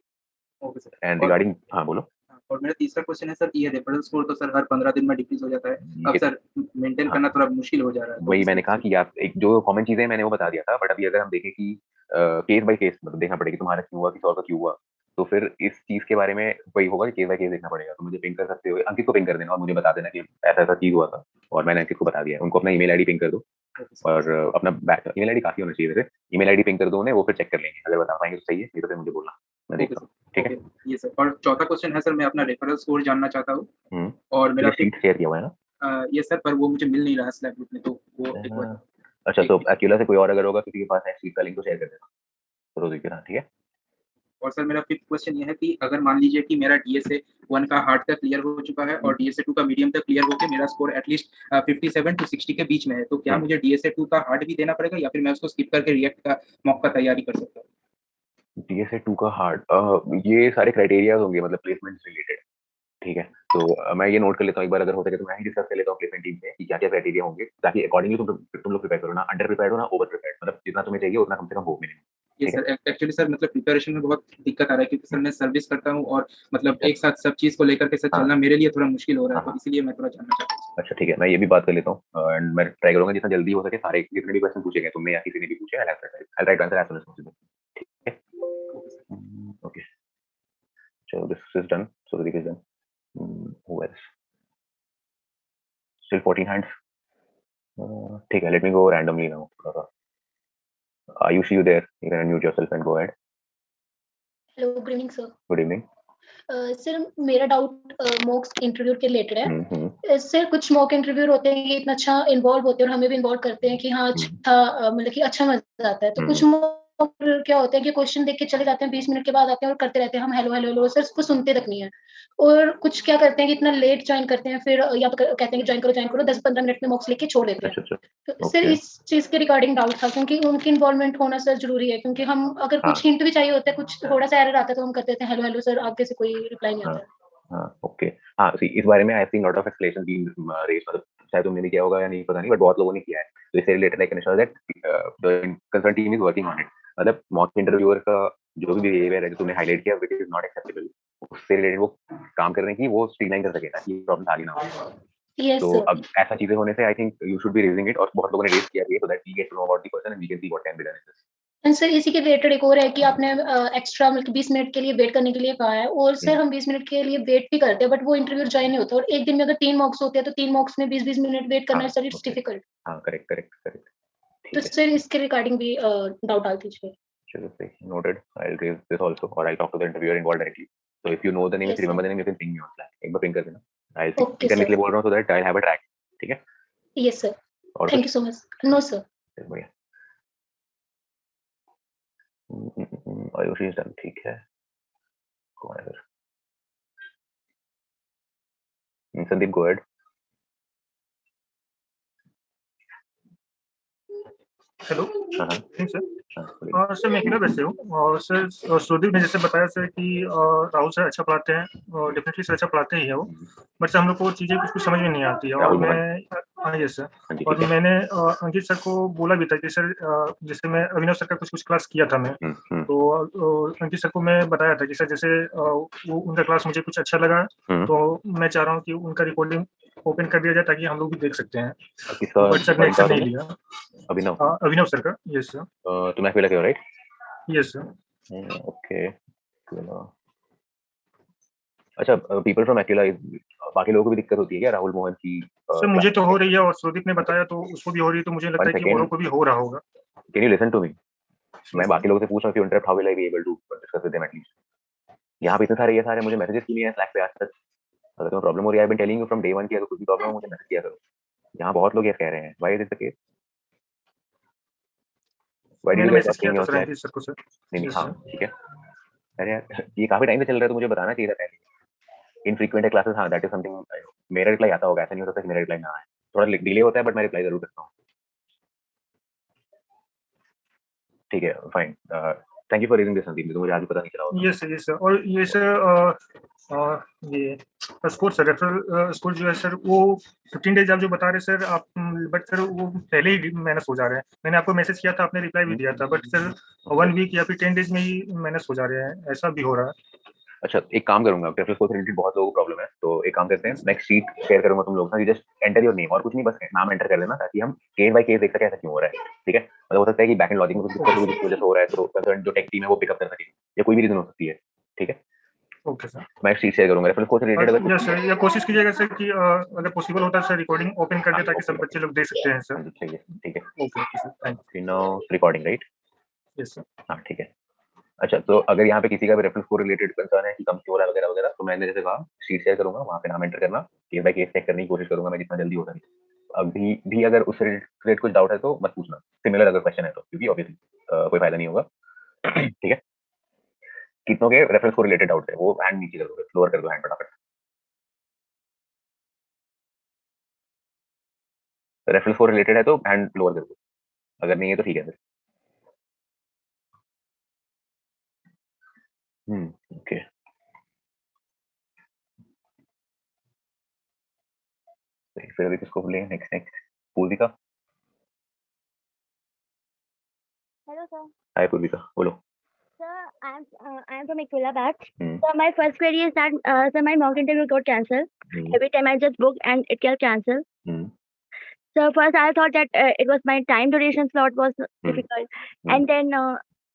Okay sir. And regarding, हाँ बोलो। और मेरा तीसरा क्वेश्चन है सर, ये रेफरल स्कोर तो सर हर 15 दिन में डिक्रीज हो जाता है, अब सर मेंटेन करना थोड़ा मुश्किल हो जा रहा है। वही मैंने कहा कि आप एक जो कॉमन चीजें मैंने वो बता दिया था, बट अभी अगर हम देखें कि केस बाय केस मतलब देखना पड़ेगा तुम्हारा क्यों हुआ, किसी और का क्यों हुआ, तो फिर इस चीज के बारे में वही होगा कि केस बाय केस देखना पड़ेगा। तो मुझे पिंग कर सकते हो, अंकित को पिंग कर देना और मुझे बता देना कि ऐसा ऐसा चीज हुआ था, और मैंने अंकित को बता दिया। उनको अपना ईमेल आईडी पिंग कर दो, और अपना ईमेल आईडी काफी होना चाहिए वैसे। ईमेल आईडी पिंग कर दो उन्हें, वो फिर चेक कर लेंगे, अगर बता पाएंगे तो सही है, नहीं तो फिर मुझे बोलना, मैं देखता हूँ। ठीक है, ये सर। और चौथा क्वेश्चन है सर, मैं अपना रेफरल स्कोर जानना चाहता हूँ, और मेरा शीट शेयर किया हुआ है ना? ये सर, पर वो मुझे मिल नहीं रहा है स्लैब ग्रुप में, तो वो एक बार। अच्छा, तो अकेला से कोई और अगर होगा किसी के पास है शीट का लिंक तो शेयर कर देना, तो देखिए ना, ठीक है। और सर मेरा फिफ्थ क्वेश्चन ये है कि अगर मान लीजिए कि मेरा DSA 1 का हार्ड तक क्लियर हो चुका है और DSA 2 का मीडियम तक क्लियर होकर मेरा स्कोर एटलीस्ट 57 to 60 के बीच में है, तो क्या मुझे DSA 2 का हार्ड भी देना पड़ेगा, या फिर मैं उसको स्किप करके रिएक्ट का मॉक का तैयारी कर सकता हूँ? DSA 2 का हार्ड, ये सारे क्राइटेरिया होंगे मतलब प्लेसमेंट रिलेटेड, ठीक है। तो मैं ये नोट कर लेता हूँ एक बार, अगर हो सके तो मैं ही डिस्कस कर लेता हूँ प्लेसमेंट टीम से कि क्या क्या क्राइटेरिया होंगे, ताकि अकॉर्डिंगली तुम लोग प्रिपेयर करो ना, अंडर प्रिपेयर्ड हो ना ओवर प्रिपेयर्ड, मतलब जितना तुम्हें चाहिए उतना कम से कम हो मिनिमम। ये सर एक्चुअली सर मतलब प्रिपरेशन में बहुत दिक्कत आ रहा है, क्योंकि सर मैं सर्विस करता हूँ और मतलब एक साथ सब चीज को लेकर के सर चलना मेरे लिए थोड़ा मुश्किल हो रहा है, तो इसलिए मैं थोड़ा जानना चाहता हूँ। अच्छा ठीक है, मैं ये भी बात कर लेता हूँ, एंड मैं ट्राई करूंगा जितना जल्दी हो सके सारे जितने भी क्वेश्चन पूछे गए तुमने या किसी ने भी पूछे, I try to answer as soon as possible, ठीक है। Okay, so this is done, so the week is done. Who else? Still 14 hands. ठीक है, let me go randomly now. Ayushi, you there? You can unmute yourself and go ahead. Hello, good evening sir. Good evening. Sir मेरा डाउट मॉक इंटरव्यू के रिलेटेड है। सर कुछ मॉक इंटरव्यू होते हैं कि इतना अच्छा इन्वॉल्व होते हैं और हमें भी इन्वॉल्व करते हैं कि हाँ अच्छा मतलब कि अच्छा मजा आता है। तो कुछ मॉक क्या होता है कि क्वेश्चन देख के चले जाते हैं, 20 मिनट के बाद आते हैं और करते रहते हैं हम हेलो हेलो हेलो, सर उसको सुनते तक नहीं है। और कुछ क्या करते हैं कि इतना लेट ज्वाइन करते हैं, फिर या तो कहते हैं कि ज्वाइन करो 10-15 मिनट में मॉक्स लेके छोड़ देते हैं। तो सर इस चीज के रिगार्डिंग डाउट था, क्योंकि उनकी इन्वॉल्वमेंट होना सर जरूरी है, क्योंकि हम अगर कुछ हिंट भी चाहिए होता है, कुछ थोड़ा सा एरर आता है तो हम कर देते हैं हेलो हेलो सर, आगे से कोई रिप्लाई नहीं आता है। ओके, हाँ सी इस बारे में I seen lot of explanation being raised, मतलब शायद तुमने भी किया होगा या नहीं पता नहीं, बट बहुत लोगों ने किया है। तो इससे related I can assure that the concern team is working on it. मतलब मॉक इंटरव्यूअर का जो भी बिहेवियर है जो तुमने हाईलाइट किया व्हिच इज नॉट एक्सेप्टेबल, उससे रिलेटेड वो काम कर रहे हैं कि वो स्ट्रीमलाइन कर सके ताकि प्रॉब्लम आगे ना हो। Yes, तो sir. अब ऐसा चीजें होने से I think you should be raising it, और बहुत लोगों ने रेज किया है so that we get to know about the person and we can see what can be done in this. And sir इसी के रिलेटेड एक और है कि आपने एक्स्ट्रा मतलब 20 मिनट के लिए वेट करने के लिए कहा है, और सर हम 20 मिनट के लिए वेट भी करते हैं, बट वो इंटरव्यू ज्वाइन नहीं होता, और एक दिन में अगर 3 मॉक्स होते हैं तो 3 मॉक्स में 20-20 मिनट वेट करना सर इट्स डिफिकल्ट। हाँ करेक्ट। तो सर इसके रिगार्डिंग भी डाउट डाल दीजिए। चलो सही, noted. I'll raise this also, or I'll talk to the interviewer involved directly. So if you know the name, if you remember the name, you can ping me on Slack. एक बार ping कर देना. I'll see. Okay, मैं इसलिए बोल रहा हूँ so that I'll have a track. ठीक है? Yes sir. Thank you so much. No sir. बढ़िया. Ayushi is done. ठीक है. कौन है फिर? Sandeep, go ahead. हेलो हाँ सर। सर मैं अकेला वैसे हूँ, और सर सुदीप ने जैसे बताया सर कि राहुल सर अच्छा पढ़ाते हैं, और डेफिनेटली सर अच्छा पढ़ाते ही है वो, बट सर हम लोग को चीज़ें कुछ समझ में नहीं आती है। और मैं हाँ यस सर, और मैंने अंकित सर को बोला भी था कि सर जैसे मैं अभिनव सर का कुछ क्लास किया था मैं, तो अंकित सर को मैं बताया था कि सर जैसे वो उनका क्लास मुझे कुछ अच्छा लगा, तो मैं चाह रहा हूँ कि उनका रिकॉर्डिंग ओपन कर दिया जाए ताकि हम लोग भी देख सकते हैं, बट सर ने एक्सेप्ट नहीं लिया। अभिनव अभिनव सर का, यस सर। तुम एक्विला के हो, राइट? Yes sir. ओके, अच्छा, पीपल फ्रॉम एक्विला, बाकी लोगों को भी दिक्कत होती है क्या राहुल मोहन की? सर मुझे तो हो रही है और सुदीप ने बताया तो उसको भी हो रही है, तो मुझे लगता है कि औरों को भी हो रहा होगा। Can you listen to me? मैं बाकी लोगों से पूछ रहा हूँ, interrupt how will I be able to discuss with them at least. यहाँ पे इतने सारे ये सारे मुझे मैसेजेस क्यों नहीं है स्लैक पे आज तक? अगर तुम्हें प्रॉब्लम हो रही है, I been telling you from day 1 कि अगर कुछ भी प्रॉब्लम हो मुझे मैसेज किया करो। यहाँ बहुत लोग ये कह रहे हैं, why is it the case? Why do you मैंने गाइस मैसेज किया आस्किंग था your sir slack? MP sir को सर। नहीं यस हाँ सर। ठीक है। अरे यार ये काफी टाइम से चल रहा है तो मुझे बताना चाहिए था पहले। इनफ्रीक्वेंट है क्लासेस, हाँ दैट इज समथिंग। मेरा रिप्लाई आता होगा, ऐसा नहीं होता कि मेरा रिप्लाई ना आए। थोड़ा डिले होता है बट मैं रिप्लाई जरूर करता हूँ। ठीक है fine. Thank you for reading this Sandeep, मुझे आज भी पता नहीं चला होगा। Yes sir. और ये सर ये स्कोर सर, रेफरल स्कोर जो है सर वो 15 डेज आप जो बता रहे सर आप, बट सर वो पहले ही माइनस हो जा रहे हैं। मैंने आपको मैसेज किया था, आपने रिप्लाई भी दिया था, बट सर 1 वीक या फिर 10 डेज में ही माइनस हो जा रहे हैं, ऐसा भी हो रहा है। अच्छा एक काम करूंगा, रेफरेंस कोड से रिलेटेड बहुत लोगों को प्रॉब्लम है, तो एक काम करते हैं, मैं एक शीट शेयर करूंगा तुम लोगों के साथ। You just enter your name और कुछ नहीं, बस नाम एंटर कर लेना ताकि हम केस बाय केस देख सकें ऐसा क्यों हो रहा है। ठीक है, मतलब हो सकता है कि बैक एंड लॉजिक में कुछ दिक्कत हो जिसकी वजह से हो रहा है, तो कंसर्न जो टेक टीम है वो पिकअप कर सके, या कोई भी रीजन हो सकती है। ठीक है, ओके सर। मैं एक शीट शेयर करूंगा रेफरेंस कोड से रिलेटेड। अगर यस सर, या कोशिश कीजिएगा सर कि अगर पॉसिबल होता है सर रिकॉर्डिंग ओपन कर दे ताकि सब बच्चे लोग देख सकते हैं सर। ठीक है, okay sir, thank you know recording right? You. Yes sir. हाँ ठीक है। अच्छा तो अगर यहाँ पे किसी का भी रेफरेंस कोड रिलेटेड कंसर्न है कि कम क्यों हो रहा है वगैरह वगैरह, तो मैंने जैसे कहा शीट शेयर करूंगा, वहाँ पे नाम एंटर करना, केस बाय केस चेक करने की कोशिश करूंगा मैं जितना जल्दी हो सके। अभी भी अगर उससे रिलेटेड कुछ डाउट है तो मत पूछना, सिमिलर अगर क्वेश्चन है तो, क्योंकि ऑब्वियसली कोई फायदा नहीं होगा। ठीक है, कितनों के रेफरेंस को रिलेटेड डाउट है वो हैंड नीचे कर दो, लोअर कर दो हैंड फटाफट। रेफरेंस को रिलेटेड है तो हैंड लोअर कर दो, अगर नहीं है तो ठीक है फिर। ओके फिर अभी किसको बोलेंगे नेक्स्ट? पूर्विका। Hello, sir. हाय पूर्विका, बोलो। Sir, I am from Aquila batch. So my first query is that sir, my mock interview got cancelled. Every time I just book and it got cancelled. So first I thought that it was my time duration slot was difficult, and then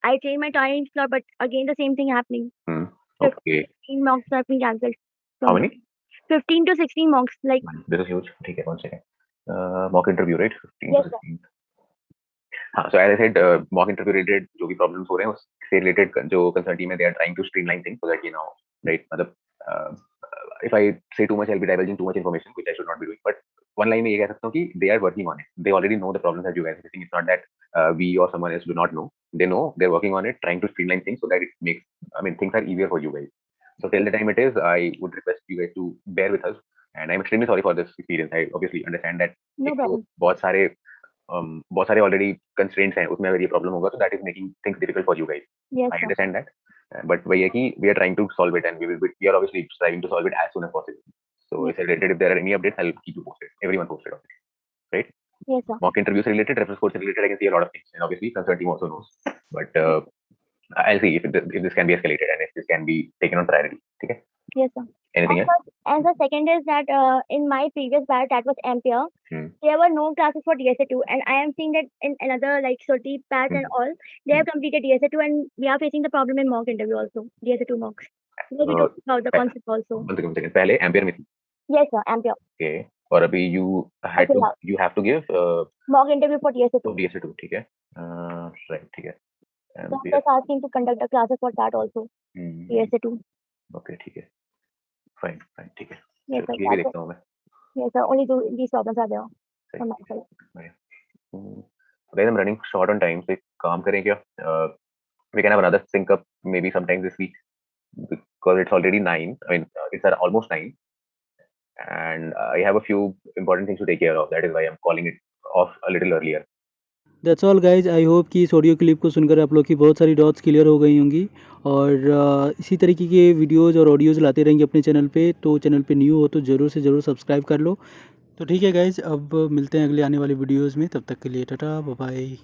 I changed my time slot, but again the same thing happening. Okay. 15 mocks have been cancelled. How many? 15 to 16 mocks. Like this is huge. ठीक है, 1 second. Mock interview right? 15 yes, to 16. हाँ, so as I said, mock interview related जो भी problems हो रहे हैं उससे related जो concern team है, they are trying to streamline things so that you know, right? मतलब if I say too much, I'll be divulging too much information, which I should not be doing. But one line में ये कह सकता हूँ कि they are working on it. They already know the problems that you guys are facing. It's not that we or someone else do not know. They know. They're working on it, trying to streamline things so that it makes, I mean, things are easier for you guys. So till the time it is, I would request you guys to bear with us. And I'm extremely sorry for this experience. I obviously understand that no problem. बहुत सारे ऑलरेडी कंस्ट्रेंट्स हैं, उसमें अगर ये प्रॉब्लम होगा तो that is making things difficult for you guys. Yes, I sir. Understand that, but वही है कि we are trying to solve it and we are obviously trying to solve it as soon as possible. So it's related, if there are any updates I will keep you posted, everyone posted on it, right? Yes, sir. Mock interviews related, reference course related, I can see a lot of things, and obviously concern team also knows, but I'll see if this can be escalated and if this can be taken on priority. Okay? Yes, sir. Anything else? And the second is that in my previous batch, that was Ampere, there were no classes for DSA2, and I am seeing that in another like Sudeep batch and all, they have completed DSA2, and we are facing the problem in mock interview also, DSA2 mocks. So we talked about the concept also. One second. पहले Ampere में थी? Yes, sir, Ampere. Okay. और अभी you have to give mock interview for DSA2. DSA2, ठीक है? Right, ठीक है. So I'm just asking to conduct the classes for that also. DSA2. Okay, ठीक है. Fine, ठीक है. Yes, sir. ये भी देखता हूँ मैं. Yes, sir. Only these problems are there on my side. Guys, I'm running short on time, so एक काम करें क्या? We can have another sync up maybe sometime this week because it's already 9. I mean, it's almost 9, and I have a few important things to take care of. That is why I'm calling it off a little earlier. That's all guys. I hope कि इस ऑडियो क्लिप को सुनकर आप लोग की बहुत सारी डाउट्स क्लियर हो गई होंगी, और इसी तरीके के वीडियोज़ और ऑडियोज़ लाते रहेंगे अपने चैनल पे। तो चैनल पे न्यू हो तो ज़रूर से ज़रूर सब्सक्राइब कर लो। तो ठीक है गाइज, अब मिलते हैं अगले आने वाली वीडियोज़ में, तब तक के लिए टाटा बाय बाय।